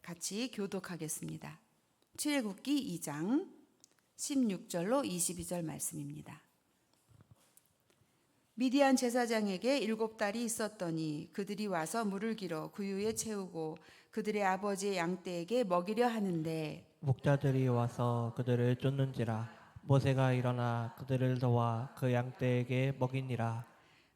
같이 교독하겠습니다. 출애굽기 2장 16절로 22절 말씀입니다. 미디안 제사장에게 7달이 있었더니 그들이 와서 물을 길어 구유에 채우고 그들의 아버지의 양떼에게 먹이려 하는데 목자들이 와서 그들을 쫓는지라 모세가 일어나 그들을 도와 그 양떼에게 먹이니라.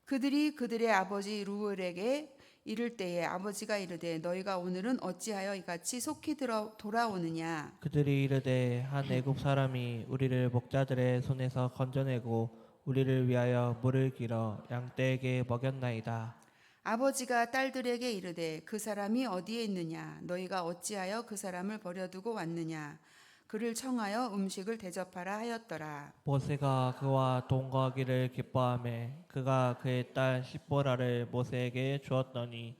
그들이 그들의 아버지 루엘에게 이를 때에 아버지가 이르되 너희가 오늘은 어찌하여 이같이 속히 돌아오느냐. 그들이 이르되 한 애굽 사람이 우리를 목자들의 손에서 건져내고 우리를 위하여 물을 길어 양떼에게 먹였나이다. 아버지가 딸들에게 이르되 그 사람이 어디에 있느냐. 너희가 어찌하여 그 사람을 버려두고 왔느냐. 그를 청하여 음식을 대접하라 하였더라. 모세가 그와 동거하기를 기뻐하며 그가 그의 딸 십보라를 모세에게 주었더니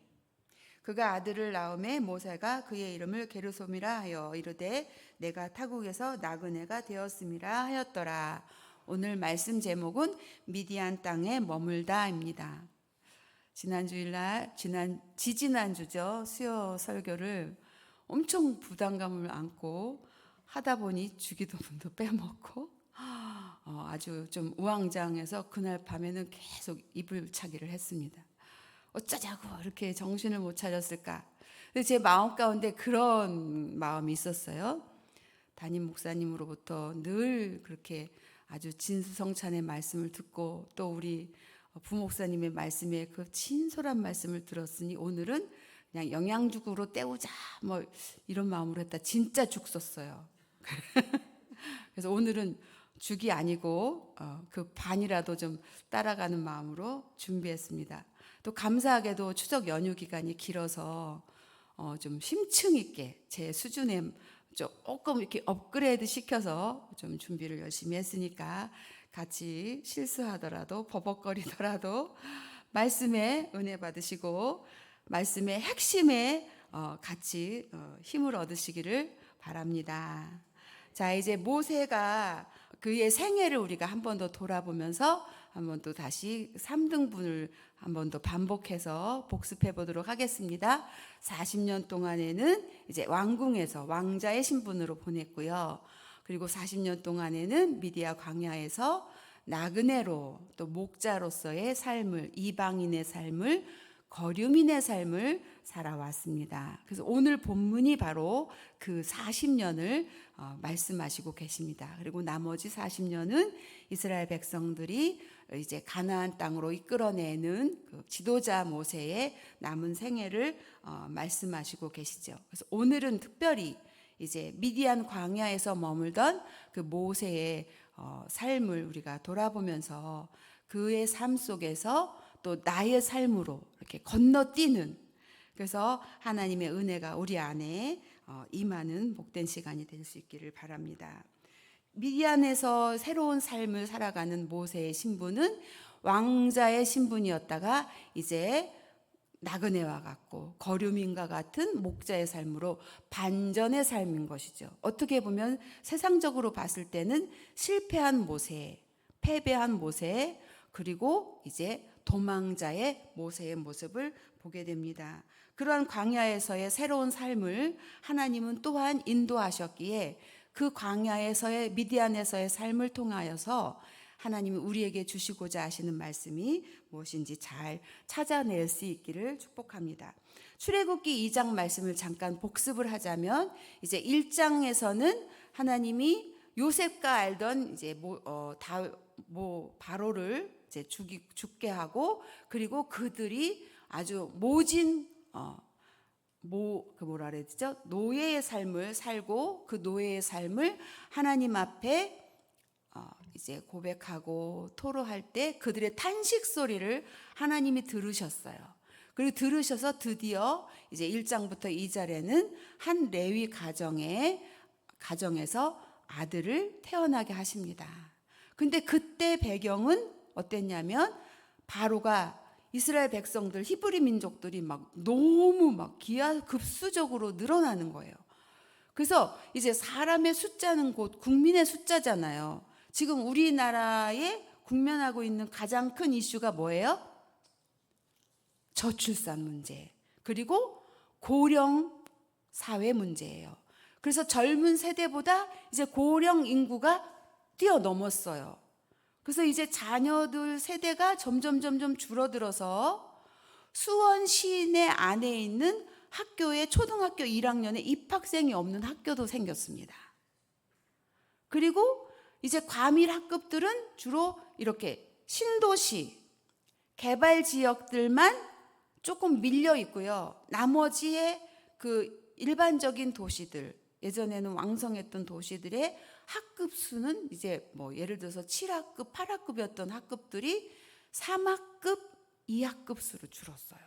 그가 아들을 낳음에 모세가 그의 이름을 게르솜이라 하여 이르되 내가 타국에서 나그네가 되었음이라 하였더라. 오늘 말씀 제목은 미디안 땅에 머물다입니다. 지난주죠. 수요 설교를 엄청 부담감을 안고 하다 보니 주기도문도 빼먹고 아주 좀 우왕좌왕해서 그날 밤에는 계속 이불 차기를 했습니다. 어쩌자고 이렇게 정신을 못 차렸을까. 근데 제 마음 가운데 그런 마음이 있었어요. 담임 목사님으로부터 늘 그렇게 아주 진수성찬의 말씀을 듣고 또 우리 부목사님의 말씀에 그 친솔한 말씀을 들었으니 오늘은 그냥 영양죽으로 때우자 뭐 이런 마음으로 했다. 진짜 죽 썼어요. 그래서 오늘은 죽이 아니고 그 반이라도 좀 따라가는 마음으로 준비했습니다. 또 감사하게도 추석 연휴 기간이 길어서 좀 심층 있게 제 수준에 조금 이렇게 업그레이드 시켜서 좀 준비를 열심히 했으니까 같이 실수하더라도 버벅거리더라도 말씀에 은혜 받으시고 말씀의 핵심에 같이 힘을 얻으시기를 바랍니다. 자, 이제 모세가 그의 생애를 우리가 한 번 더 돌아보면서 한 번 또 다시 3등분을 한 번 더 반복해서 복습해 보도록 하겠습니다. 40년 동안에는 이제 왕궁에서 왕자의 신분으로 보냈고요. 그리고 40년 동안에는 미디아 광야에서 나그네로 또 목자로서의 삶을, 이방인의 삶을, 거류민의 삶을 살아왔습니다. 그래서 오늘 본문이 바로 그 40년을 말씀하시고 계십니다. 그리고 나머지 40년은 이스라엘 백성들이 이제 가나안 땅으로 이끌어내는 그 지도자 모세의 남은 생애를 말씀하시고 계시죠. 그래서 오늘은 특별히 이제 미디안 광야에서 머물던 그 모세의 삶을 우리가 돌아보면서 그의 삶 속에서 또 나의 삶으로 이렇게 건너뛰는, 그래서 하나님의 은혜가 우리 안에 임하는 복된 시간이 될 수 있기를 바랍니다. 미디안에서 새로운 삶을 살아가는 모세의 신분은 왕자의 신분이었다가 이제 나그네와 같고 거류민과 같은 목자의 삶으로 반전의 삶인 것이죠. 어떻게 보면 세상적으로 봤을 때는 실패한 모세, 패배한 모세, 그리고 이제 도망자의 모세의 모습을 보게 됩니다. 그러한 광야에서의 새로운 삶을 하나님은 또한 인도하셨기에 그 광야에서의 미디안에서의 삶을 통하여서 하나님이 우리에게 주시고자 하시는 말씀이 무엇인지 잘 찾아낼 수 있기를 축복합니다. 출애굽기 2장 말씀을 잠깐 복습을 하자면 이제 1장에서는 하나님이 요셉과 알던 이제 바로를 이제 죽게 하고, 그리고 그들이 아주 모진 노예의 삶을 살고 그 노예의 삶을 하나님 앞에 이제 고백하고 토로할 때 그들의 탄식 소리를 하나님이 들으셨어요. 그리고 들으셔서 드디어 이제 1장부터 2절에는 한 레위 가정에서 아들을 태어나게 하십니다. 근데 그때 배경은 어땠냐면 바로가 이스라엘 백성들, 히브리 민족들이 너무 기하급수적으로 늘어나는 거예요. 그래서 이제 사람의 숫자는 곧 국민의 숫자잖아요. 지금 우리나라에 국면하고 있는 가장 큰 이슈가 뭐예요? 저출산 문제. 그리고 고령 사회 문제예요. 그래서 젊은 세대보다 이제 고령 인구가 뛰어넘었어요. 그래서 이제 자녀들 세대가 점점 줄어들어서 수원 시내 안에 있는 학교에 초등학교 1학년에 입학생이 없는 학교도 생겼습니다. 그리고 이제 과밀 학급들은 주로 이렇게 신도시, 개발 지역들만 조금 밀려 있고요. 나머지의 그 일반적인 도시들, 예전에는 왕성했던 도시들의 학급 수는 이제 뭐 예를 들어서 7학급, 8학급이었던 학급들이 3학급, 2학급 수로 줄었어요.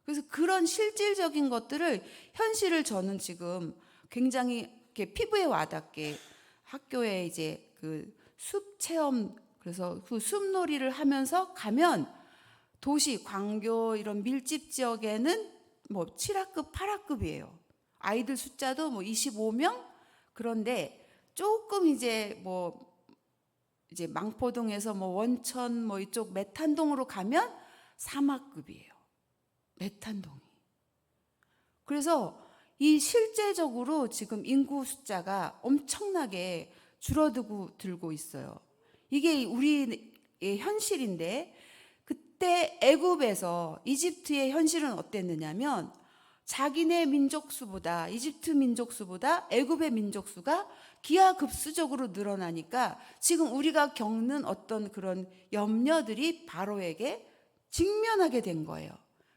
그래서 그런 실질적인 것들을 현실을 저는 지금 굉장히 이렇게 피부에 와닿게 학교에 이제 그 숲 체험, 그래서 그 숲놀이를 하면서 가면 도시, 광교 이런 밀집 지역에는 뭐 7학급, 8학급이에요. 아이들 숫자도 뭐 25명? 그런데 조금 이제 뭐 이제 망포동에서 뭐 원천 뭐 이쪽 메탄동으로 가면 3학급이에요. 메탄동이. 그래서 이 실제적으로 지금 인구 숫자가 엄청나게 줄어들고 있어요. 이게 우리의 현실인데, 그때 애굽에서 이집트의 현실은 어땠느냐면 자기네 민족수보다, 이집트 민족수보다 애굽의 민족수가 기하급수적으로 늘어나니까 지금 우리가 겪는 어떤 그런 염려들이 바로에게 직면하게 된 거예요.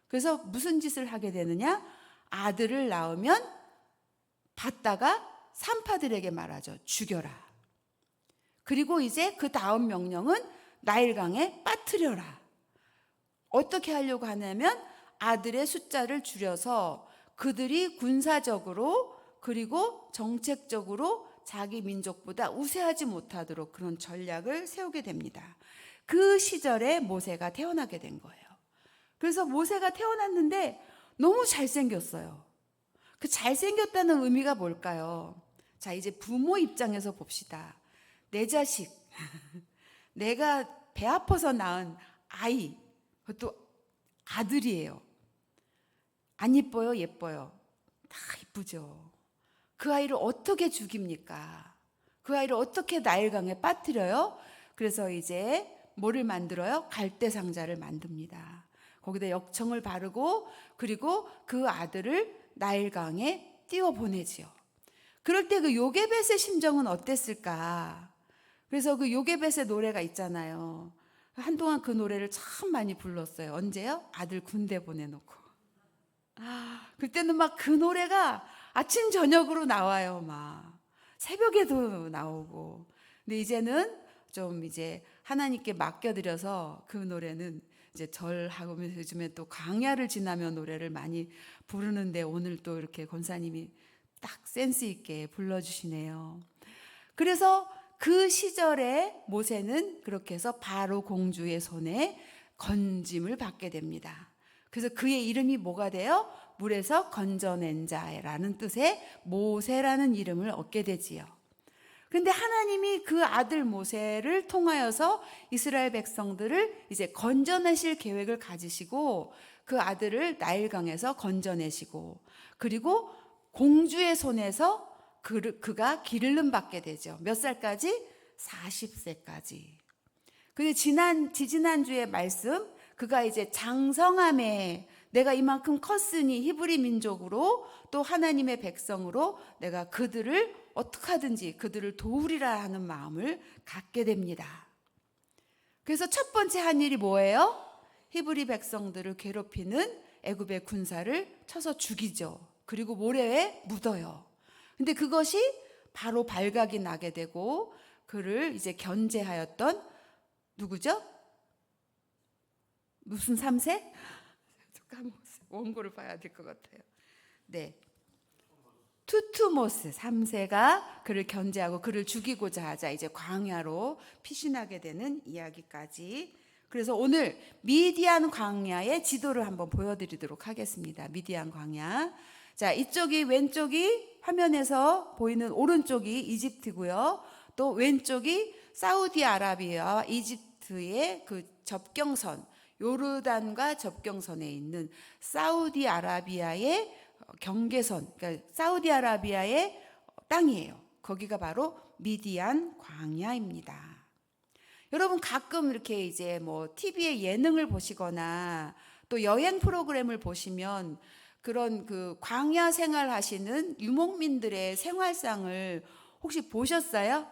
그래서 무슨 짓을 하게 되느냐? 아들을 낳으면 받다가 산파들에게 말하죠. 죽여라. 그리고 이제 그 다음 명령은 나일강에 빠뜨려라. 어떻게 하려고 하냐면 아들의 숫자를 줄여서 그들이 군사적으로 그리고 정책적으로 자기 민족보다 우세하지 못하도록 그런 전략을 세우게 됩니다. 그 시절에 모세가 태어나게 된 거예요. 그래서 모세가 태어났는데 너무 잘생겼어요. 그 잘생겼다는 의미가 뭘까요? 자, 이제 부모 입장에서 봅시다. 내 자식, 내가 배 아파서 낳은 아이, 그것도 아들이에요. 안 이뻐요? 예뻐요? 다 이쁘죠. 그 아이를 어떻게 죽입니까? 그 아이를 어떻게 나일강에 빠뜨려요? 그래서 이제 뭐를 만들어요? 갈대상자를 만듭니다. 거기다 역청을 바르고 그리고 그 아들을 나일강에 띄워보내지요. 그럴 때 그 요게벳의 심정은 어땠을까? 그래서 그 요게벳의 노래가 있잖아요. 한동안 그 노래를 참 많이 불렀어요. 언제요? 아들 군대 보내놓고. 그때는 막 그 노래가 아침 저녁으로 나와요. 막 새벽에도 나오고. 근데 이제는 좀 이제 하나님께 맡겨드려서 그 노래는 이제 절하고 요즘에 또 광야를 지나며 노래를 많이 부르는데 오늘 또 이렇게 권사님이 딱 센스 있게 불러주시네요. 그래서 그 시절에 모세는 그렇게 해서 바로 공주의 손에 건짐을 받게 됩니다. 그래서 그의 이름이 뭐가 돼요? 물에서 건져낸 자라는 뜻의 모세라는 이름을 얻게 되지요. 그런데 하나님이 그 아들 모세를 통하여서 이스라엘 백성들을 이제 건져내실 계획을 가지시고 그 아들을 나일강에서 건져내시고 그리고 공주의 손에서 그가 기름을 받게 되죠. 몇 살까지? 40세까지. 근데 지지난주에 말씀, 그가 이제 장성함에 내가 이만큼 컸으니 히브리 민족으로 또 하나님의 백성으로 내가 그들을 어떻게 하든지 그들을 도우리라 하는 마음을 갖게 됩니다. 그래서 첫 번째 한 일이 뭐예요? 히브리 백성들을 괴롭히는 애굽의 군사를 쳐서 죽이죠. 그리고 모래에 묻어요. 근데 그것이 바로 발각이 나게 되고 그를 이제 견제하였던 누구죠? 무슨 3세? 까먹었어요. 원고를 봐야 될 것 같아요. 네. 투투모스 3세가 그를 견제하고 그를 죽이고자 하자 이제 광야로 피신하게 되는 이야기까지. 그래서 오늘 미디안 광야의 지도를 한번 보여드리도록 하겠습니다. 미디안 광야. 자, 이쪽이 왼쪽이 화면에서 보이는 오른쪽이 이집트고요. 또 왼쪽이 사우디아라비아와 이집트의 그 접경선, 요르단과 접경선에 있는 사우디아라비아의 경계선, 그러니까 사우디아라비아의 땅이에요. 거기가 바로 미디안 광야입니다. 여러분 가끔 이렇게 이제 뭐 TV에 예능을 보시거나 또 여행 프로그램을 보시면 그런 그 광야 생활하시는 유목민들의 생활상을 혹시 보셨어요?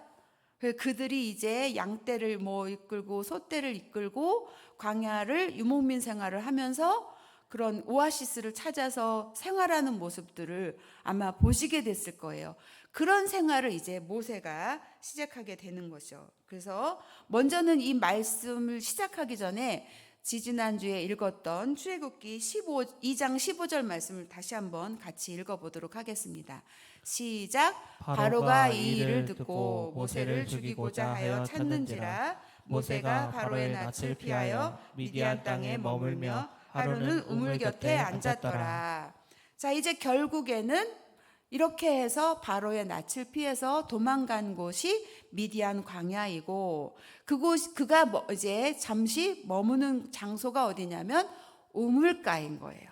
그들이 이제 양떼를 뭐 이끌고 소떼를 이끌고 광야를 유목민 생활을 하면서 그런 오아시스를 찾아서 생활하는 모습들을 아마 보시게 됐을 거예요. 그런 생활을 이제 모세가 시작하게 되는 거죠. 그래서 먼저는 이 말씀을 시작하기 전에 지지난주에 읽었던 출애굽기 2장 15절 말씀을 다시 한번 같이 읽어보도록 하겠습니다. 시작. 바로가 이 일을 듣고 모세를 죽이고자 하여 찾는지라. 모세가 바로의 낯을 피하여 미디안 땅에 머물며 하루는 우물 곁에 앉았더라. 자, 이제 결국에는 이렇게 해서 바로의 낯을 피해서 도망간 곳이 미디안 광야이고 그가 이제 잠시 머무는 장소가 어디냐면 우물가인 거예요.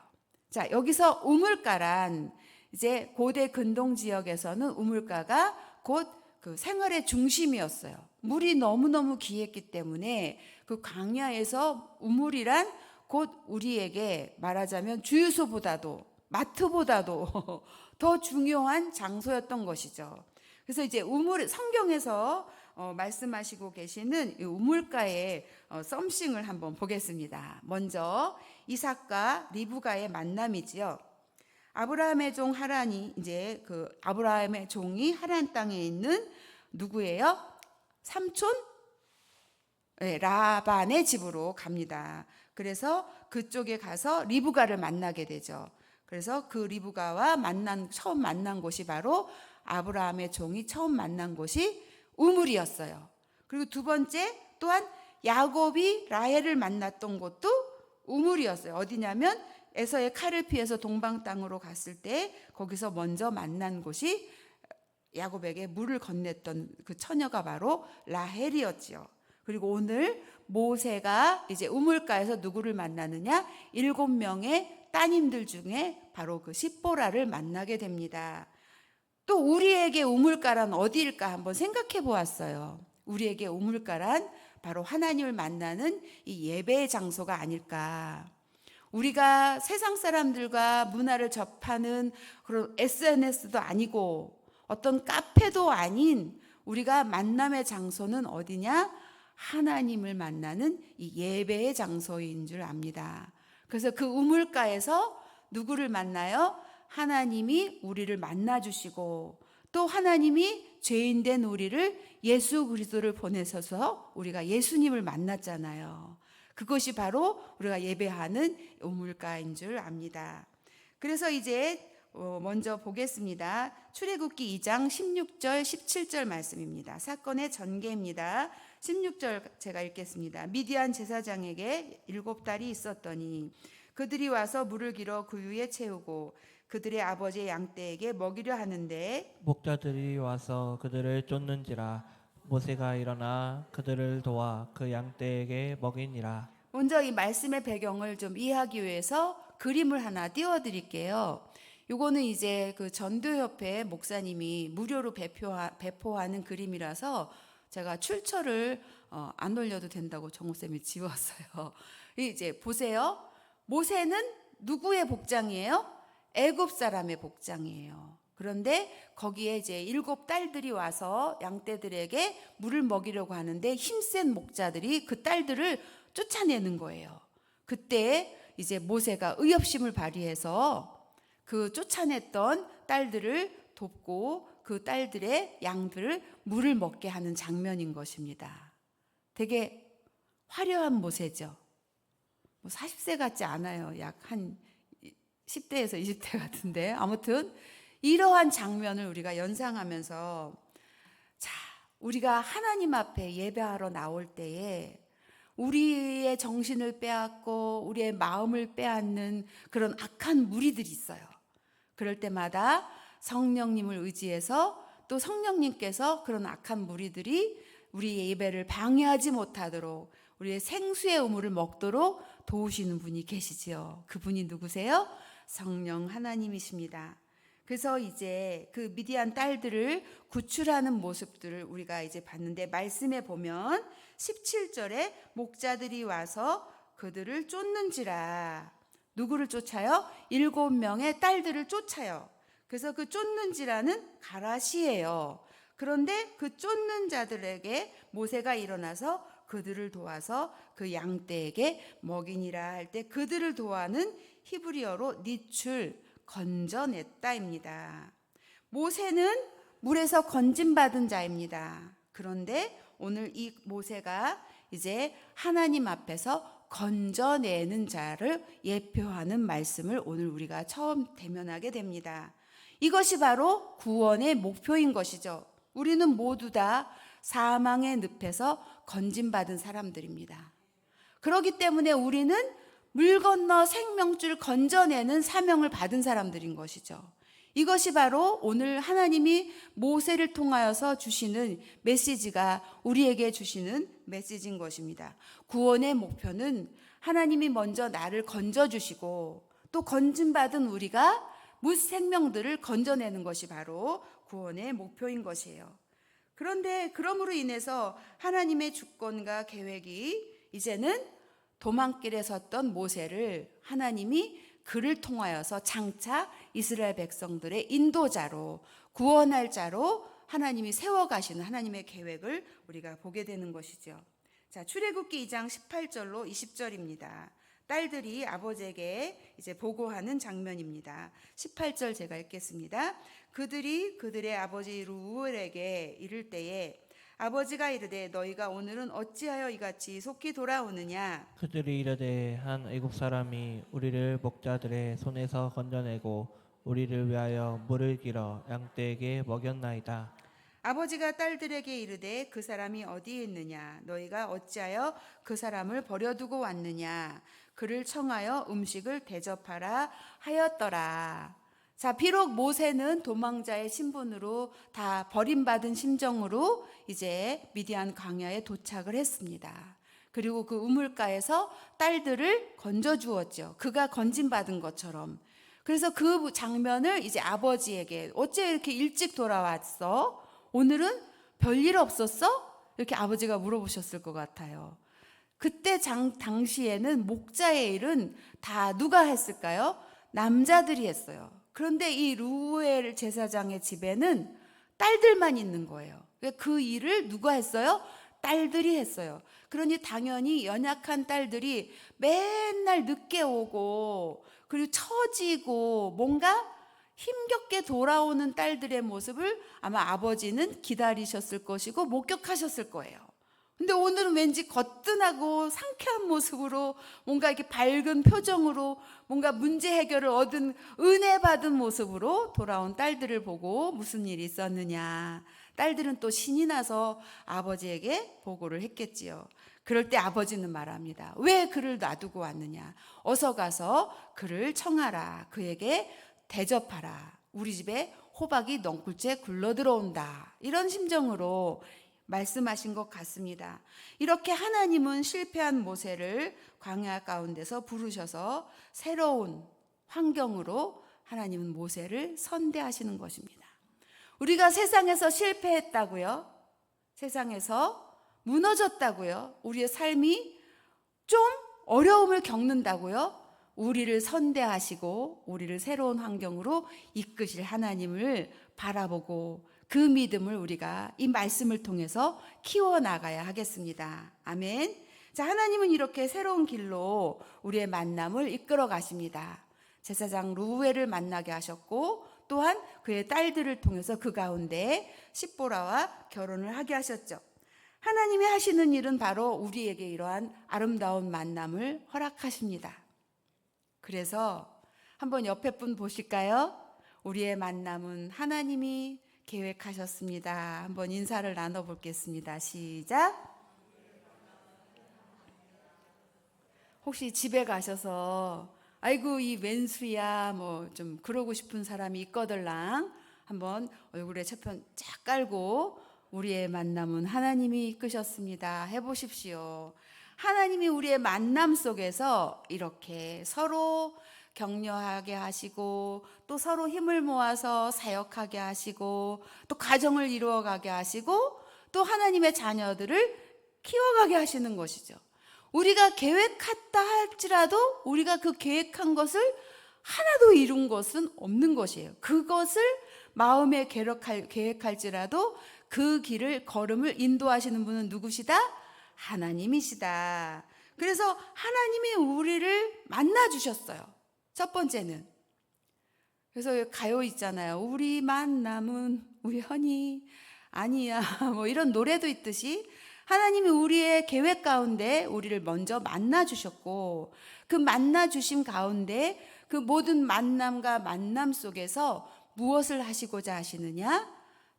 자, 여기서 우물가란 이제 고대 근동 지역에서는 우물가가 곧 그 생활의 중심이었어요. 물이 너무너무 귀했기 때문에 그 광야에서 우물이란 곧 우리에게 말하자면 주유소보다도 마트보다도 더 중요한 장소였던 것이죠. 그래서 이제 성경에서 말씀하시고 계시는 이 우물가의 썸씽을 한번 보겠습니다. 먼저 이삭과 리브가의 만남이지요. 아브라함의 종 하란이 이제 그 아브라함의 종이 하란 땅에 있는 누구예요? 삼촌 라반의 집으로 갑니다. 그래서 그쪽에 가서 리브가를 만나게 되죠. 그래서 그 리브가와 처음 만난 곳이 바로 아브라함의 종이 처음 만난 곳이 우물이었어요. 그리고 두 번째 또한 야곱이 라헬을 만났던 곳도 우물이었어요. 어디냐면 에서의 칼을 피해서 동방 땅으로 갔을 때 거기서 먼저 만난 곳이 야곱에게 물을 건넸던 그 처녀가 바로 라헬이었지요. 그리고 오늘 모세가 이제 우물가에서 누구를 만나느냐? 7명의 따님들 중에 바로 그 십보라를 만나게 됩니다. 또 우리에게 우물가란 어디일까 한번 생각해 보았어요. 우리에게 우물가란 바로 하나님을 만나는 이 예배의 장소가 아닐까. 우리가 세상 사람들과 문화를 접하는 그런 SNS도 아니고 어떤 카페도 아닌 우리가 만남의 장소는 어디냐? 하나님을 만나는 이 예배의 장소인 줄 압니다. 그래서 그 우물가에서 누구를 만나요? 하나님이 우리를 만나주시고 또 하나님이 죄인된 우리를 예수 그리스도를 보내셔서 우리가 예수님을 만났잖아요. 그것이 바로 우리가 예배하는 우물가인 줄 압니다. 그래서 이제 먼저 보겠습니다. 출애굽기 2장 16절 17절 말씀입니다. 사건의 전개입니다. 16절 제가 읽겠습니다. 미디안 제사장에게 7달이 있었더니 그들이 와서 물을 길어 그 위에 채우고 그들의 아버지의 양떼에게 먹이려 하는데 목자들이 와서 그들을 쫓는지라. 모세가 일어나 그들을 도와 그 양떼에게 먹이니라. 먼저 이 말씀의 배경을 좀 이해하기 위해서 그림을 하나 띄워드릴게요. 요거는 이제 그 전도협회 목사님이 무료로 배포하는 그림이라서 제가 출처를 안 올려도 된다고 정우쌤이 지웠어요. 이제 보세요. 모세는 누구의 복장이에요? 애굽 사람의 복장이에요. 그런데 거기에 이제 7딸들이 와서 양떼들에게 물을 먹이려고 하는데 힘센 목자들이 그 딸들을 쫓아내는 거예요. 그때 이제 모세가 의협심을 발휘해서 그 쫓아냈던 딸들을 돕고 그 딸들의 양들을 물을 먹게 하는 장면인 것입니다. 되게 화려한 모세죠. 40세 같지 않아요. 약 한 10대에서 20대 같은데 아무튼 이러한 장면을 우리가 연상하면서 자, 우리가 하나님 앞에 예배하러 나올 때에 우리의 정신을 빼앗고 우리의 마음을 빼앗는 그런 악한 무리들이 있어요. 그럴 때마다 성령님을 의지해서 또 성령님께서 그런 악한 무리들이 우리의 예배를 방해하지 못하도록 우리의 생수의 우물을 먹도록 도우시는 분이 계시지요. 그분이 누구세요? 성령 하나님이십니다. 그래서 이제 그 미디안 딸들을 구출하는 모습들을 우리가 이제 봤는데, 말씀에 보면 17절에 목자들이 와서 그들을 쫓는지라. 누구를 쫓아요? 7명의 딸들을 쫓아요. 그래서 그 쫓는지라는 가라시예요. 그런데 그 쫓는 자들에게 모세가 일어나서 그들을 도와서 그 양떼에게 먹이니라 할 때, 그들을 도와는 히브리어로 니출, 건져냈다입니다. 모세는 물에서 건짐받은 자입니다. 그런데 오늘 이 모세가 이제 하나님 앞에서 건져내는 자를 예표하는 말씀을 오늘 우리가 처음 대면하게 됩니다. 이것이 바로 구원의 목표인 것이죠. 우리는 모두 다 사망의 늪에서 건짐받은 사람들입니다. 그렇기 때문에 우리는 물 건너 생명줄 건져내는 사명을 받은 사람들인 것이죠. 이것이 바로 오늘 하나님이 모세를 통하여서 주시는 메시지가, 우리에게 주시는 메시지인 것입니다. 구원의 목표는 하나님이 먼저 나를 건져주시고 또 건짐받은 우리가 무생명들을 건져내는 것이 바로 구원의 목표인 것이에요. 그런데 그러므로 인해서 하나님의 주권과 계획이 이제는 도망길에 섰던 모세를 하나님이 그를 통하여서 장차 이스라엘 백성들의 인도자로, 구원할 자로 하나님이 세워가시는 하나님의 계획을 우리가 보게 되는 것이죠. 자, 출애굽기 2장 18절로 20절입니다. 딸들이 아버지에게 이제 보고하는 장면입니다. 18절 제가 읽겠습니다. 그들이 그들의 아버지 루엘에게 이를 때에 아버지가 이르되 너희가 오늘은 어찌하여 이같이 속히 돌아오느냐. 그들이 이르되 한 애굽 사람이 우리를 목자들의 손에서 건져내고 우리를 위하여 물을 길어 양떼에게 먹였나이다. 아버지가 딸들에게 이르되 그 사람이 어디에 있느냐. 너희가 어찌하여 그 사람을 버려두고 왔느냐. 그를 청하여 음식을 대접하라 하였더라. 자, 비록 모세는 도망자의 신분으로 다 버림받은 심정으로 이제 미디안 광야에 도착을 했습니다. 그리고 그 우물가에서 딸들을 건져 주었죠. 그가 건짐받은 것처럼. 그래서 그 장면을 이제 아버지에게, 어째 이렇게 일찍 돌아왔어? 오늘은 별일 없었어? 이렇게 아버지가 물어보셨을 것 같아요. 그때 당시에는 목자의 일은 다 누가 했을까요? 남자들이 했어요. 그런데 이 루엘 제사장의 집에는 딸들만 있는 거예요. 그 일을 누가 했어요? 딸들이 했어요. 그러니 당연히 연약한 딸들이 맨날 늦게 오고 그리고 처지고 뭔가 힘겹게 돌아오는 딸들의 모습을 아마 아버지는 기다리셨을 것이고 목격하셨을 거예요. 근데 오늘은 왠지 거뜬하고 상쾌한 모습으로, 뭔가 이렇게 밝은 표정으로, 뭔가 문제 해결을 얻은 은혜 받은 모습으로 돌아온 딸들을 보고 무슨 일이 있었느냐. 딸들은 또 신이 나서 아버지에게 보고를 했겠지요. 그럴 때 아버지는 말합니다. 왜 그를 놔두고 왔느냐. 어서 가서 그를 청하라. 그에게 대접하라. 우리 집에 호박이 넝쿨째 굴러 들어온다. 이런 심정으로 말씀하신 것 같습니다. 이렇게 하나님은 실패한 모세를 광야 가운데서 부르셔서 새로운 환경으로 하나님은 모세를 선대하시는 것입니다. 우리가 세상에서 실패했다고요? 세상에서 무너졌다고요? 우리의 삶이 좀 어려움을 겪는다고요? 우리를 선대하시고 우리를 새로운 환경으로 이끄실 하나님을 바라보고 그 믿음을 우리가 이 말씀을 통해서 키워나가야 하겠습니다. 아멘. 자, 하나님은 이렇게 새로운 길로 우리의 만남을 이끌어 가십니다. 제사장 루엘을 만나게 하셨고 또한 그의 딸들을 통해서 그 가운데 십보라와 결혼을 하게 하셨죠. 하나님이 하시는 일은 바로 우리에게 이러한 아름다운 만남을 허락하십니다. 그래서 한번 옆에 분 보실까요? 우리의 만남은 하나님이 계획하셨습니다. 한번 인사를 나눠보겠습니다. 시작. 혹시 집에 가셔서 아이고 이 웬수야 뭐 좀 그러고 싶은 사람이 있거들랑 한번 얼굴에 첫편 쫙 깔고 우리의 만남은 하나님이 이끄셨습니다. 해보십시오. 하나님이 우리의 만남 속에서 이렇게 서로 격려하게 하시고 또 서로 힘을 모아서 사역하게 하시고 또 가정을 이루어가게 하시고 또 하나님의 자녀들을 키워가게 하시는 것이죠. 우리가 계획했다 할지라도 우리가 그 계획한 것을 하나도 이룬 것은 없는 것이에요. 그것을 마음에 계획할지라도 그 길을 걸음을 인도하시는 분은 누구시다? 하나님이시다. 그래서 하나님이 우리를 만나 주셨어요. 첫 번째는. 그래서 가요 있잖아요. 우리 만남은 우연이 아니야. 뭐 이런 노래도 있듯이 하나님이 우리의 계획 가운데 우리를 먼저 만나 주셨고 그 만나 주심 가운데 그 모든 만남과 만남 속에서 무엇을 하시고자 하시느냐?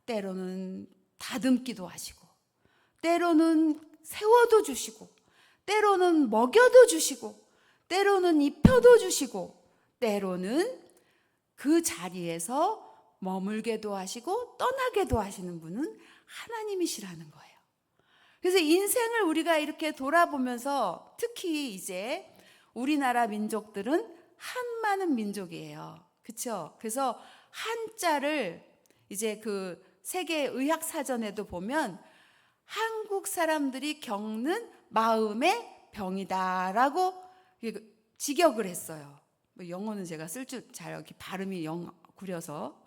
때로는 다듬기도 하시고 때로는 세워도 주시고 때로는 먹여도 주시고 때로는 입혀도 주시고 때로는 그 자리에서 머물게도 하시고 떠나게도 하시는 분은 하나님이시라는 거예요. 그래서 인생을 우리가 이렇게 돌아보면서 특히 이제 우리나라 민족들은 한 많은 민족이에요. 그렇죠? 그래서 한자를 이제 그 세계 의학 사전에도 보면 한국 사람들이 겪는 마음의 병이다라고 직역을 했어요. 영어는 제가 쓸 줄 잘 이렇게 발음이 구려서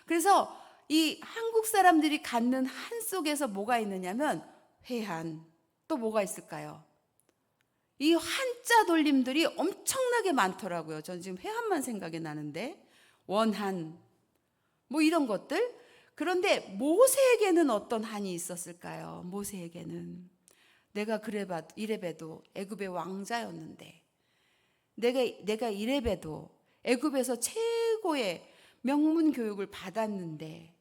그래서 이 한국 사람들이 갖는 한 속에서 뭐가 있느냐면 회한, 또 뭐가 있을까요? 이 한자 돌림들이 엄청나게 많더라고요. 전 지금 회한만 생각이 나는데 원한 뭐 이런 것들. 그런데 모세에게는 어떤 한이 있었을까요? 모세에게는 내가 이래봬도 애굽의 왕자였는데 내가 이래봬도 애굽에서 최고의 명문 교육을 받았는데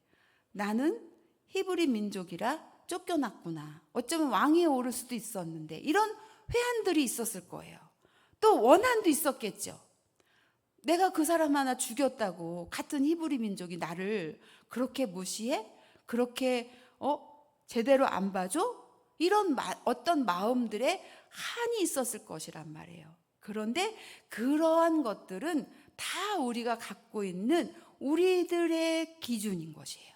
나는 히브리 민족이라 쫓겨났구나. 어쩌면 왕위에 오를 수도 있었는데 이런 회한들이 있었을 거예요. 또 원한도 있었겠죠. 내가 그 사람 하나 죽였다고 같은 히브리 민족이 나를 그렇게 무시해? 그렇게 제대로 안 봐줘? 이런 어떤 마음들의 한이 있었을 것이란 말이에요. 그런데 그러한 것들은 다 우리가 갖고 있는 우리들의 기준인 것이에요.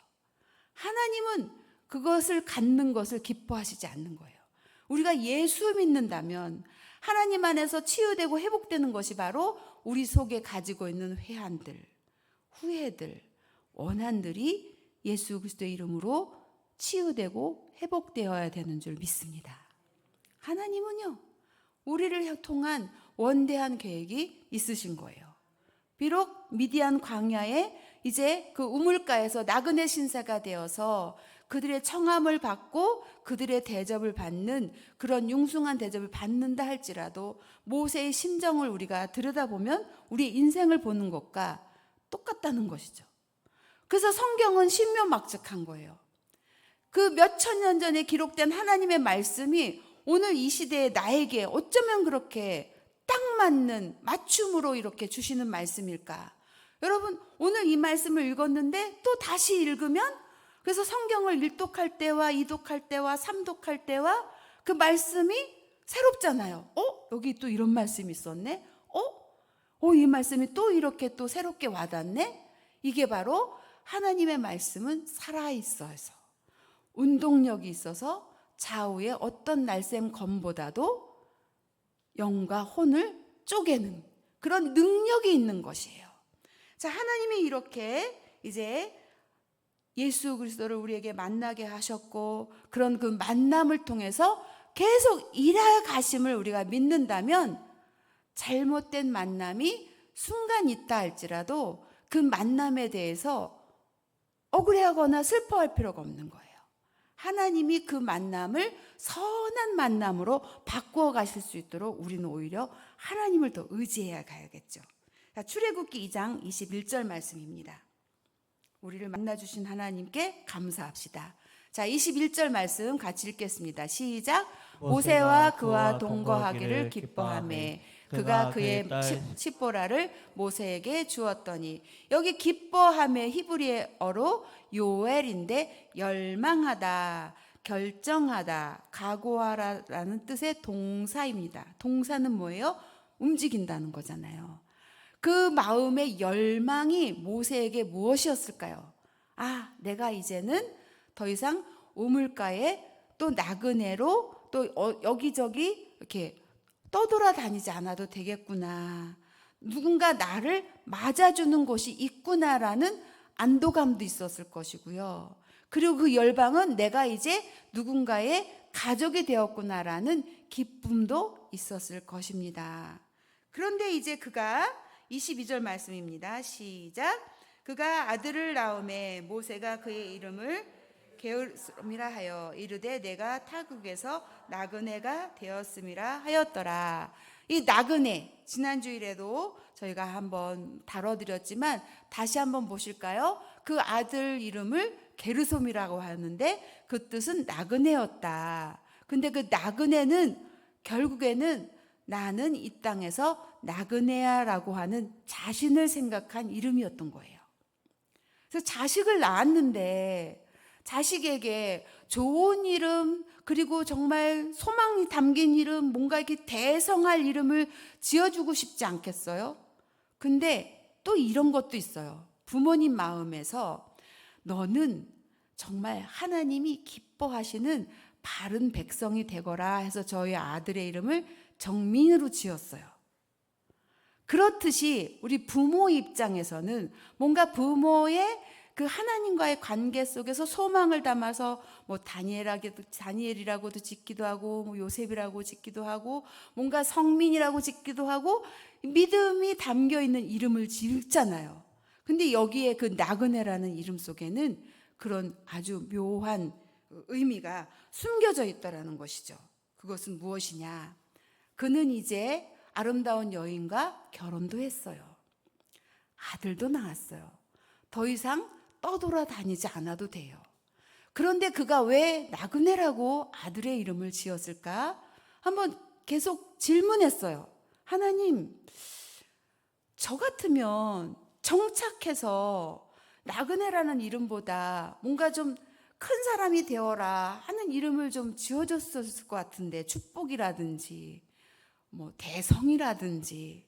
하나님은 그것을 갖는 것을 기뻐하시지 않는 거예요. 우리가 예수 믿는다면 하나님 안에서 치유되고 회복되는 것이 바로 우리 속에 가지고 있는 회한들, 후회들, 원한들이 예수 그리스도의 이름으로 치유되고 회복되어야 되는 줄 믿습니다. 하나님은요, 우리를 통한 원대한 계획이 있으신 거예요. 비록 미디안 광야에 이제 그 우물가에서 나그네 신사가 되어서 그들의 청함을 받고 그들의 대접을 받는 그런 융숭한 대접을 받는다 할지라도 모세의 심정을 우리가 들여다보면 우리 인생을 보는 것과 똑같다는 것이죠. 그래서 성경은 신묘막측한 거예요. 그 몇천 년 전에 기록된 하나님의 말씀이 오늘 이 시대에 나에게 어쩌면 그렇게 딱 맞는 맞춤으로 이렇게 주시는 말씀일까? 여러분, 오늘 이 말씀을 읽었는데 또 다시 읽으면 그래서 성경을 1독할 때와 2독할 때와 3독할 때와 그 말씀이 새롭잖아요. 여기 또 이런 말씀이 있었네? 이 말씀이 또 이렇게 또 새롭게 와닿네? 이게 바로 하나님의 말씀은 살아있어서 운동력이 있어서 좌우의 어떤 날쌘 검보다도 영과 혼을 쪼개는 그런 능력이 있는 것이에요. 자, 하나님이 이렇게 이제 예수 그리스도를 우리에게 만나게 하셨고 그런 그 만남을 통해서 계속 일해 가심을 우리가 믿는다면 잘못된 만남이 순간 있다 할지라도 그 만남에 대해서 억울해하거나 슬퍼할 필요가 없는 거예요. 하나님이 그 만남을 선한 만남으로 바꾸어 가실 수 있도록 우리는 오히려 하나님을 더 의지해야 가야겠죠. 자, 출애굽기 2장 21절 말씀입니다. 우리를 만나주신 하나님께 감사합시다. 자, 21절 말씀 같이 읽겠습니다. 시작. 모세와 그와 동거하기를 기뻐하매 그가 그의 칩보라를 모세에게 주었더니, 여기 기뻐함의 히브리어로 요엘인데 열망하다, 결정하다, 각오하라라는 뜻의 동사입니다. 동사는 뭐예요? 움직인다는 거잖아요. 그 마음의 열망이 모세에게 무엇이었을까요? 아, 내가 이제는 더 이상 우물가에 또 나그네로 또 여기저기 이렇게 떠돌아다니지 않아도 되겠구나. 누군가 나를 맞아주는 곳이 있구나라는 안도감도 있었을 것이고요. 그리고 그 열방은 내가 이제 누군가의 가족이 되었구나라는 기쁨도 있었을 것입니다. 그런데 이제 그가 22절 말씀입니다. 시작. 그가 아들을 낳음에 모세가 그의 이름을 게르솜이라 하여 이르되 내가 타국에서 나그네가 되었음이라 하였더라. 이 나그네 지난주일에도 저희가 한번 다뤄드렸지만 다시 한번 보실까요? 그 아들 이름을 게르솜이라고 하는데 그 뜻은 나그네였다. 근데 그 나그네는 결국에는 나는 이 땅에서 나그네야라고 하는 자신을 생각한 이름이었던 거예요. 그래서 자식을 낳았는데 자식에게 좋은 이름, 그리고 정말 소망이 담긴 이름, 뭔가 이렇게 대성할 이름을 지어주고 싶지 않겠어요? 근데 또 이런 것도 있어요. 부모님 마음에서 너는 정말 하나님이 기뻐하시는 바른 백성이 되거라 해서 저희 아들의 이름을 정민으로 지었어요. 그렇듯이 우리 부모 입장에서는 뭔가 부모의 그 하나님과의 관계 속에서 소망을 담아서 뭐 다니엘이라고도 짓기도 하고 뭐 요셉이라고 짓기도 하고 뭔가 성민이라고 짓기도 하고 믿음이 담겨 있는 이름을 짓잖아요. 근데 여기에 그 나그네라는 이름 속에는 그런 아주 묘한 의미가 숨겨져 있다라는 것이죠. 그것은 무엇이냐? 그는 이제 아름다운 여인과 결혼도 했어요. 아들도 낳았어요. 더 이상 떠돌아다니지 않아도 돼요. 그런데 그가 왜 나그네라고 아들의 이름을 지었을까? 한번 계속 질문했어요. 하나님, 저 같으면 정착해서 나그네라는 이름보다 뭔가 좀 큰 사람이 되어라 하는 이름을 좀 지어줬을 것 같은데, 축복이라든지 뭐 대성이라든지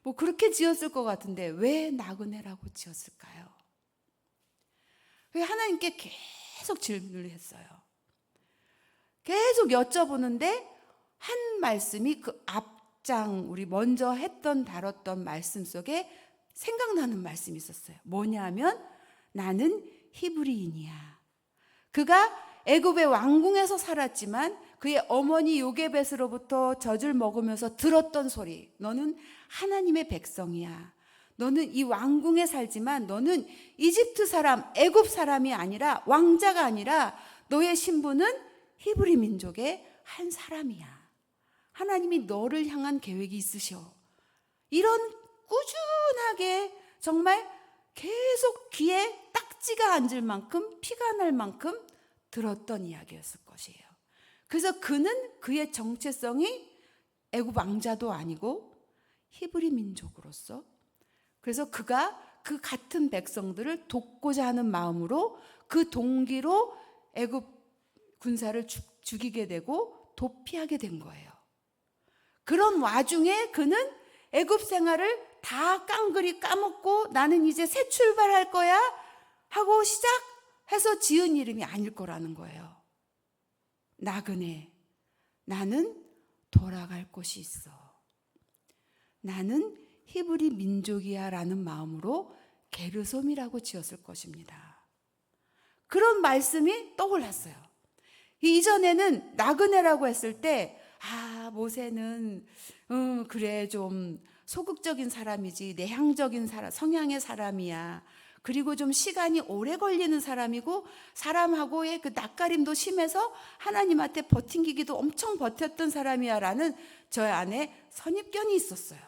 뭐 그렇게 지었을 것 같은데 왜 나그네라고 지었을까요? 왜 하나님께 계속 질문을 했어요. 계속 여쭤보는데 한 말씀이 그 앞장 우리 먼저 다뤘던 말씀 속에 생각나는 말씀이 있었어요. 뭐냐면 나는 히브리인이야. 그가 애굽의 왕궁에서 살았지만 그의 어머니 요게벳으로부터 젖을 먹으면서 들었던 소리, 너는 하나님의 백성이야. 너는 이 왕궁에 살지만 너는 이집트 사람, 애굽 사람이 아니라 왕자가 아니라 너의 신분은 히브리 민족의 한 사람이야. 하나님이 너를 향한 계획이 있으셔. 이런 꾸준하게 정말 계속 귀에 딱지가 앉을 만큼 피가 날 만큼 들었던 이야기였을 것이에요. 그래서 그는 그의 정체성이 애굽 왕자도 아니고 히브리 민족으로서, 그래서 그가 그 같은 백성들을 돕고자 하는 마음으로 그 동기로 애굽 군사를 죽이게 되고 도피하게 된 거예요. 그런 와중에 그는 애굽 생활을 다 깡그리 까먹고 나는 이제 새 출발할 거야 하고 시작해서 지은 이름이 아닐 거라는 거예요. 나그네, 나는 돌아갈 곳이 있어. 나는 히브리 민족이야 라는 마음으로 게르솜이라고 지었을 것입니다. 그런 말씀이 떠올랐어요. 이전에는 나그네라고 했을 때 모세는 그래 좀 소극적인 사람이지, 내향적인 성향의 사람이야. 그리고 좀 시간이 오래 걸리는 사람이고 사람하고의 그 낯가림도 심해서 하나님한테 버팅기기도 엄청 버텼던 사람이야 라는 저 안에 선입견이 있었어요.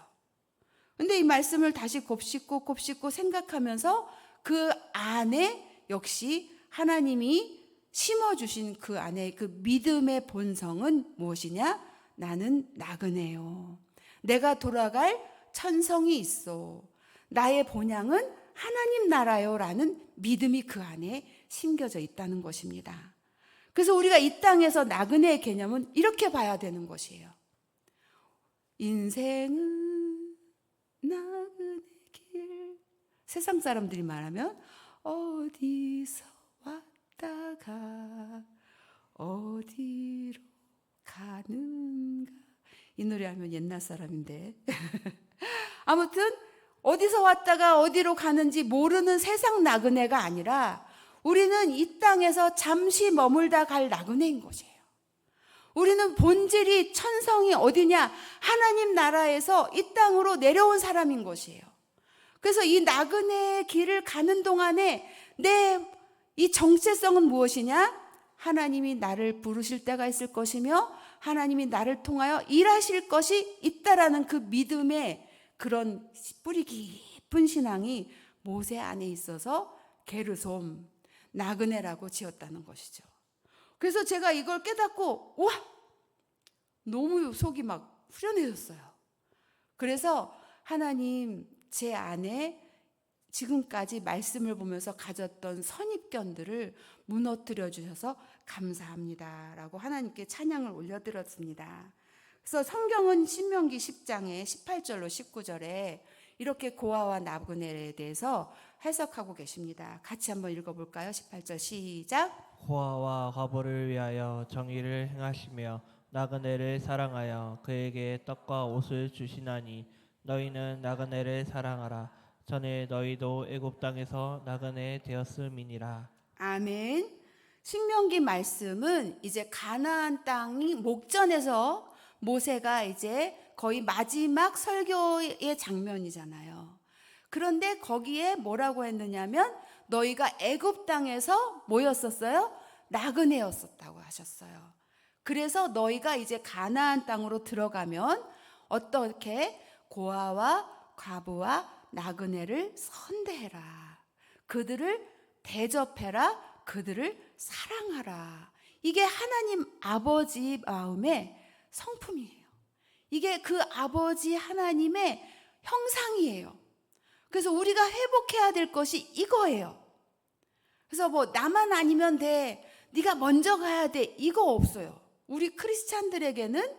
근데 이 말씀을 다시 곱씹고 생각하면서 그 안에 역시 하나님이 심어주신 그 안에 그 믿음의 본성은 무엇이냐? 나는 나그네요. 내가 돌아갈 천성이 있어. 나의 본향은 하나님 나라요 라는 믿음이 그 안에 심겨져 있다는 것입니다. 그래서 우리가 이 땅에서 나그네의 개념은 이렇게 봐야 되는 것이에요. 인생은 나그네 세상 사람들이 말하면 어디서 왔다가 어디로 가는가. 이 노래 하면 옛날 사람인데 아무튼 어디서 왔다가 어디로 가는지 모르는 세상 나그네가 아니라 우리는 이 땅에서 잠시 머물다 갈 나그네인 것이에요. 우리는 본질이 천성이 어디냐? 하나님 나라에서 이 땅으로 내려온 사람인 것이에요. 그래서 이 나그네의 길을 가는 동안에 내 이 정체성은 무엇이냐? 하나님이 나를 부르실 때가 있을 것이며 하나님이 나를 통하여 일하실 것이 있다라는 그 믿음의 그런 뿌리 깊은 신앙이 모세 안에 있어서 게르솜, 나그네라고 지었다는 것이죠. 그래서 제가 이걸 깨닫고 와! 너무 속이 막 후련해졌어요. 그래서 하나님 제 안에 지금까지 말씀을 보면서 가졌던 선입견들을 무너뜨려 주셔서 감사합니다라고 하나님께 찬양을 올려드렸습니다. 그래서 성경은 신명기 10장에 18절로 19절에 이렇게 고아와 나그네에 대해서 해석하고 계십니다. 같이 한번 읽어볼까요? 18절 시작. 고아와 과부를 위하여 정의를 행하시며 나그네를 사랑하여 그에게 떡과 옷을 주시나니 너희는 나그네를 사랑하라. 전에 너희도 애굽 땅에서 나그네 되었음이니라. 아멘. 신명기 말씀은 이제 가나안 땅이 목전에서 모세가 이제 거의 마지막 설교의 장면이잖아요. 그런데 거기에 뭐라고 했느냐면 너희가 애굽 땅에서 뭐였었어요? 나그네였었다고 하셨어요. 그래서 너희가 이제 가나안 땅으로 들어가면 어떻게 고아와 과부와 나그네를 선대해라. 그들을 대접해라. 그들을 사랑하라. 이게 하나님 아버지 마음의 성품이에요. 이게 그 아버지 하나님의 형상이에요. 그래서 우리가 회복해야 될 것이 이거예요. 그래서 뭐 나만 아니면 돼, 네가 먼저 가야 돼, 이거 없어요. 우리 크리스찬들에게는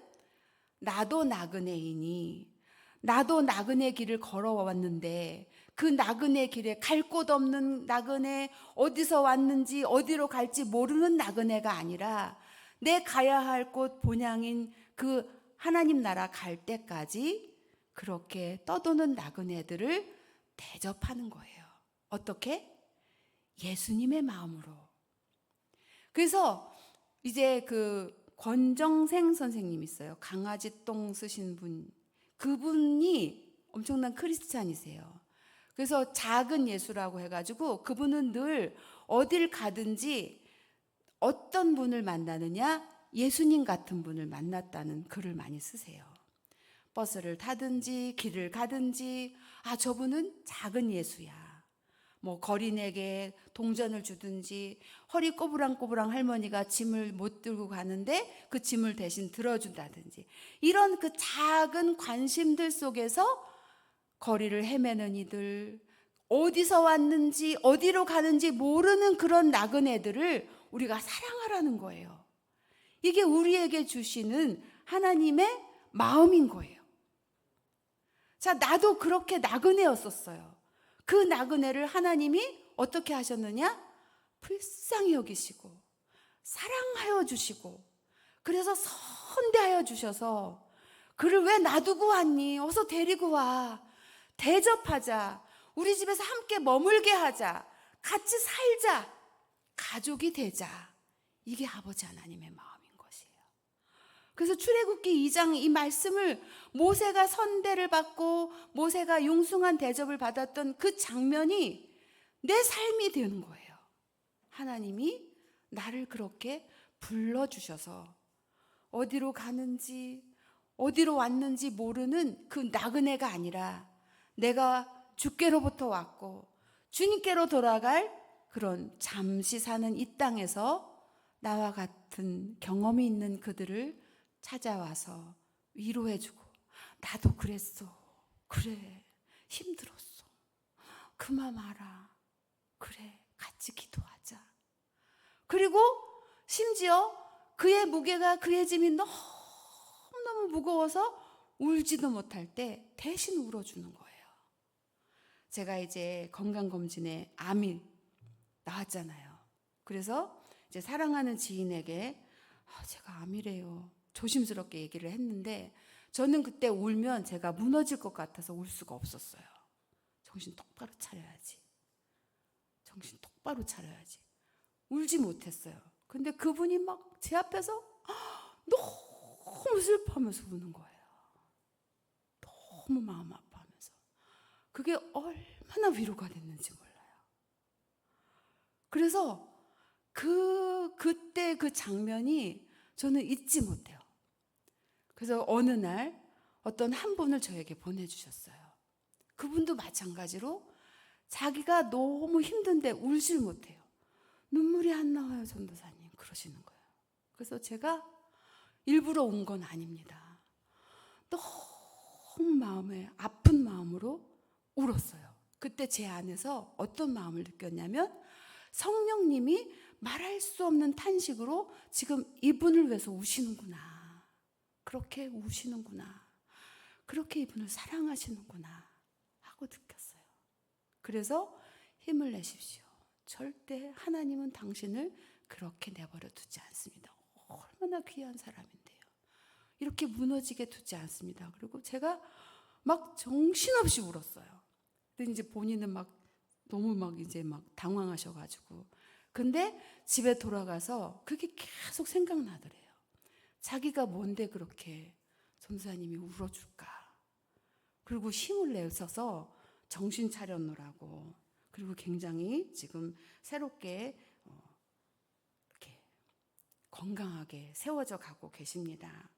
나도 나그네이니, 나도 나그네 길을 걸어왔는데 그 나그네 길에 갈 곳 없는 나그네, 어디서 왔는지 어디로 갈지 모르는 나그네가 아니라 내 가야 할 곳 본향인 그 하나님 나라 갈 때까지 그렇게 떠도는 나그네들을 대접하는 거예요. 어떻게? 예수님의 마음으로. 그래서 이제 그 권정생 선생님 있어요. 강아지 똥 쓰신 분. 그분이 엄청난 크리스찬이세요. 그래서 작은 예수라고 해가지고 그분은 늘 어딜 가든지 어떤 분을 만나느냐? 예수님 같은 분을 만났다는 글을 많이 쓰세요. 버스를 타든지 길을 가든지 저분은 작은 예수야. 뭐 거린에게 동전을 주든지 허리 꼬부랑꼬부랑 할머니가 짐을 못 들고 가는데 그 짐을 대신 들어준다든지 이런 그 작은 관심들 속에서 거리를 헤매는 이들, 어디서 왔는지 어디로 가는지 모르는 그런 나그네들을 우리가 사랑하라는 거예요. 이게 우리에게 주시는 하나님의 마음인 거예요. 자, 나도 그렇게 나그네였었어요. 그 나그네를 하나님이 어떻게 하셨느냐? 불쌍히 여기시고 사랑하여 주시고 그래서 선대하여 주셔서 그를 왜 놔두고 왔니? 어서 데리고 와. 대접하자. 우리 집에서 함께 머물게 하자. 같이 살자. 가족이 되자. 이게 아버지 하나님의 마음인 것이에요. 그래서 출애굽기 2장 이 말씀을 모세가 선대를 받고 모세가 융숭한 대접을 받았던 그 장면이 내 삶이 되는 거예요. 하나님이 나를 그렇게 불러주셔서 어디로 가는지 어디로 왔는지 모르는 그 나그네가 아니라 내가 주께로부터 왔고 주님께로 돌아갈 그런 잠시 사는 이 땅에서 나와 같은 경험이 있는 그들을 찾아와서 위로해주고 나도 그랬어. 그래. 힘들었어. 그만 알아. 그래. 같이 기도하자. 그리고 심지어 그의 무게가 그의 짐이 너무너무 무거워서 울지도 못할 때 대신 울어주는 거예요. 제가 이제 건강검진에 암이 나왔잖아요. 그래서 이제 사랑하는 지인에게 제가 암이래요. 조심스럽게 얘기를 했는데 저는 그때 울면 제가 무너질 것 같아서 울 수가 없었어요. 정신 똑바로 차려야지. 정신 똑바로 차려야지. 울지 못했어요. 근데 그분이 막 제 앞에서 너무 슬퍼하면서 우는 거예요. 너무 마음 아파하면서. 그게 얼마나 위로가 됐는지 몰라요. 그래서 그때 그 장면이 저는 잊지 못해요. 그래서 어느 날 어떤 한 분을 저에게 보내주셨어요. 그분도 마찬가지로 자기가 너무 힘든데 울질 못해요. 눈물이 안 나와요, 전도사님. 그러시는 거예요. 그래서 제가 일부러 온 건 아닙니다. 너무 마음에 아픈 마음으로 울었어요. 그때 제 안에서 어떤 마음을 느꼈냐면 성령님이 말할 수 없는 탄식으로 지금 이분을 위해서 우시는구나. 그렇게 우시는구나. 그렇게 이분을 사랑하시는구나 하고 느꼈어요. 그래서 힘을 내십시오. 절대 하나님은 당신을 그렇게 내버려 두지 않습니다. 얼마나 귀한 사람인데요. 이렇게 무너지게 두지 않습니다. 그리고 제가 막 정신없이 울었어요. 근데 이제 본인은 막 너무 막 이제 막 당황하셔가지고. 근데 집에 돌아가서 그게 계속 생각나더래요. 자기가 뭔데 그렇게 전도사님이 울어줄까. 그리고 힘을 내셔서 정신 차려놓으라고. 그리고 굉장히 지금 새롭게 이렇게 건강하게 세워져 가고 계십니다.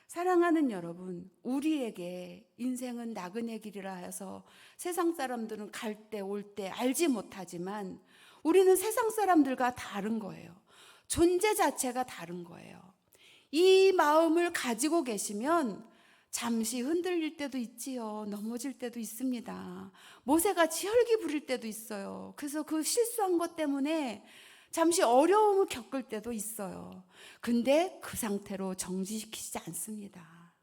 사랑하는 여러분, 우리에게 인생은 나그네 길이라 해서 세상 사람들은 갈 때 올 때 알지 못하지만 우리는 세상 사람들과 다른 거예요. 존재 자체가 다른 거예요. 이 마음을 가지고 계시면 잠시 흔들릴 때도 있지요. 넘어질 때도 있습니다. 모세같이 혈기 부릴 때도 있어요. 그래서 그 실수한 것 때문에 잠시 어려움을 겪을 때도 있어요. 근데 그 상태로 정지시키지 않습니다.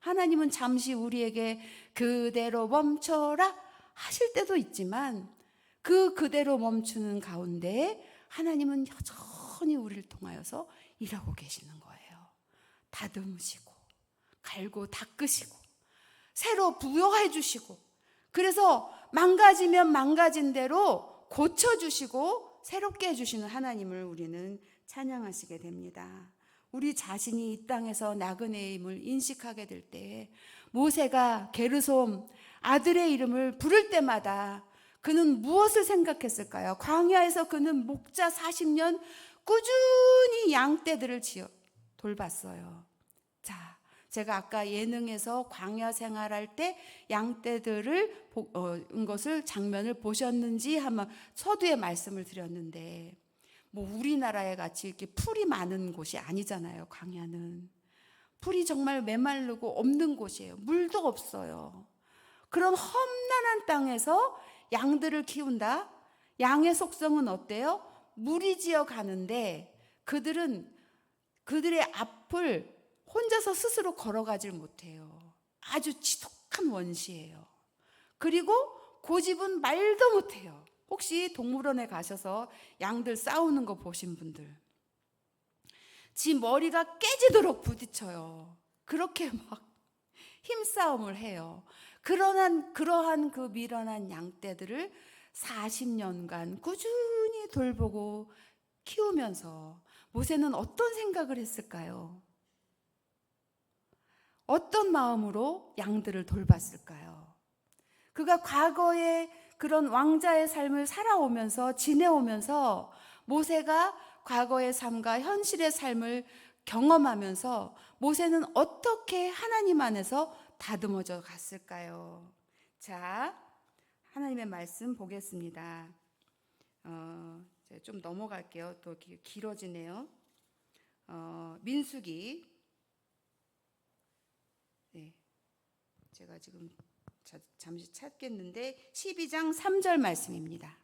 하나님은 잠시 우리에게 그대로 멈춰라 하실 때도 있지만 그대로 멈추는 가운데 하나님은 여전히 우리를 통하여서 일하고 계시는 거예요. 다듬으시고 갈고 닦으시고 새로 부여해 주시고 그래서 망가지면 망가진 대로 고쳐주시고 새롭게 해주시는 하나님을 우리는 찬양하시게 됩니다. 우리 자신이 이 땅에서 나그네임을 인식하게 될 때 모세가 게르솜 아들의 이름을 부를 때마다 그는 무엇을 생각했을까요? 광야에서 그는 목자 40년 꾸준히 양떼들을 돌봤어요. 자, 제가 아까 예능에서 광야 생활할 때 양떼들을 본 것을 장면을 보셨는지 한번 서두에 말씀을 드렸는데 뭐 우리나라에 같이 이렇게 풀이 많은 곳이 아니잖아요. 광야는 풀이 정말 메마르고 없는 곳이에요. 물도 없어요. 그런 험난한 땅에서 양들을 키운다. 양의 속성은 어때요? 무리지어 가는데 그들은 그들의 앞을 혼자서 스스로 걸어가질 못해요. 아주 지독한 원시예요. 그리고 고집은 말도 못해요. 혹시 동물원에 가셔서 양들 싸우는 거 보신 분들, 지 머리가 깨지도록 부딪혀요. 그렇게 막 힘싸움을 해요. 그러한 그 미련한 양떼들을 40년간 꾸준히 돌보고 키우면서 모세는 어떤 생각을 했을까요? 어떤 마음으로 양들을 돌봤을까요? 그가 과거에 그런 왕자의 삶을 살아오면서 지내오면서 모세가 과거의 삶과 현실의 삶을 경험하면서 모세는 어떻게 하나님 안에서 다듬어져 갔을까요? 자, 하나님의 말씀 보겠습니다. 좀 넘어갈게요. 또 길어지네요. 민수기. 네, 제가 지금 잠시 찾겠는데 12장 3절 말씀입니다.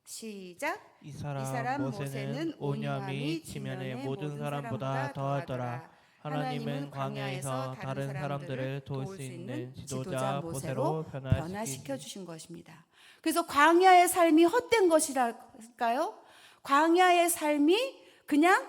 시작. 이 사람 모세는 온유함이 지면의 모든 사람보다 더하더라. 하나님은 광야에서 다른 사람들을 도울 수 있는 지도자 모세로 변화시켜 주신 것입니다. 그래서 광야의 삶이 헛된 것이랄까요? 광야의 삶이 그냥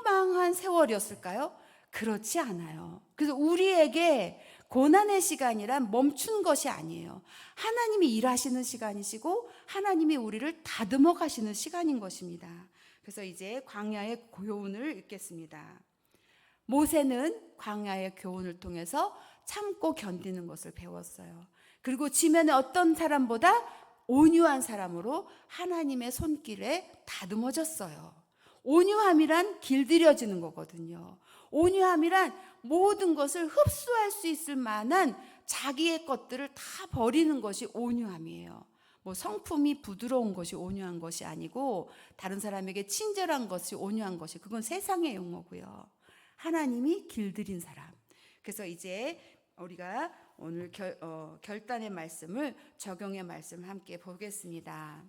허망한 세월이었을까요? 그렇지 않아요. 그래서 우리에게 고난의 시간이란 멈춘 것이 아니에요. 하나님이 일하시는 시간이시고 하나님이 우리를 다듬어 가시는 시간인 것입니다. 그래서 이제 광야의 교훈을 읽겠습니다. 모세는 광야의 교훈을 통해서 참고 견디는 것을 배웠어요. 그리고 지면에 어떤 사람보다 온유한 사람으로 하나님의 손길에 다듬어졌어요. 온유함이란 길들여지는 거거든요. 온유함이란 모든 것을 흡수할 수 있을 만한 자기의 것들을 다 버리는 것이 온유함이에요. 뭐 성품이 부드러운 것이 온유한 것이 아니고 다른 사람에게 친절한 것이 온유한 것이, 그건 세상의 용어고요. 하나님이 길들인 사람. 그래서 이제 우리가 오늘 결단의 말씀을, 적용의 말씀을 함께 보겠습니다.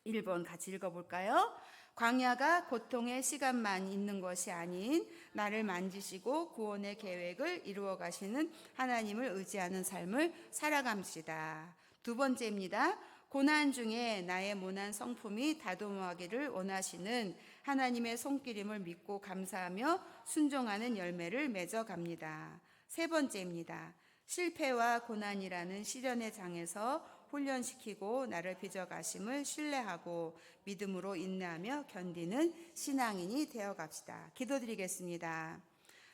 1번 같이 읽어볼까요? 광야가 고통의 시간만 있는 것이 아닌 나를 만지시고 구원의 계획을 이루어 가시는 하나님을 의지하는 삶을 살아갑시다. 두 번째입니다. 고난 중에 나의 모난 성품이 다듬어가기를 원하시는 하나님의 손길임을 믿고 감사하며 순종하는 열매를 맺어갑니다. 세 번째입니다. 실패와 고난이라는 시련의 장에서 훈련시키고 나를 빚어가심을 신뢰하고 믿음으로 인내하며 견디는 신앙인이 되어갑시다. 기도드리겠습니다.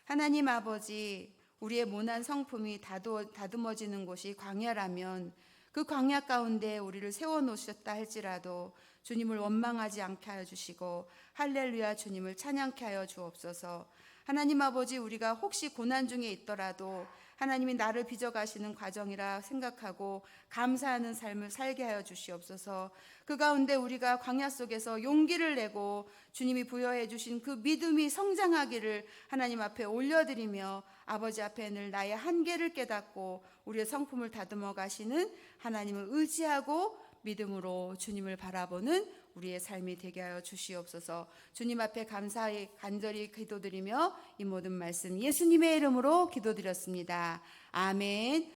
하나님 아버지, 우리의 모난 성품이 다듬어지는 곳이 광야라면 그 광야 가운데 우리를 세워놓으셨다 할지라도 주님을 원망하지 않게 하여 주시고 할렐루야 주님을 찬양케 하여 주옵소서. 하나님 아버지, 우리가 혹시 고난 중에 있더라도 하나님이 나를 빚어가시는 과정이라 생각하고 감사하는 삶을 살게 하여 주시옵소서. 그 가운데 우리가 광야 속에서 용기를 내고 주님이 부여해 주신 그 믿음이 성장하기를 하나님 앞에 올려드리며 아버지 앞에 늘 나의 한계를 깨닫고 우리의 성품을 다듬어 가시는 하나님을 의지하고 믿음으로 주님을 바라보는 우리의 삶이 되게 하여 주시옵소서. 주님 앞에 감사히 간절히 기도드리며 이 모든 말씀 예수님의 이름으로 기도드렸습니다. 아멘.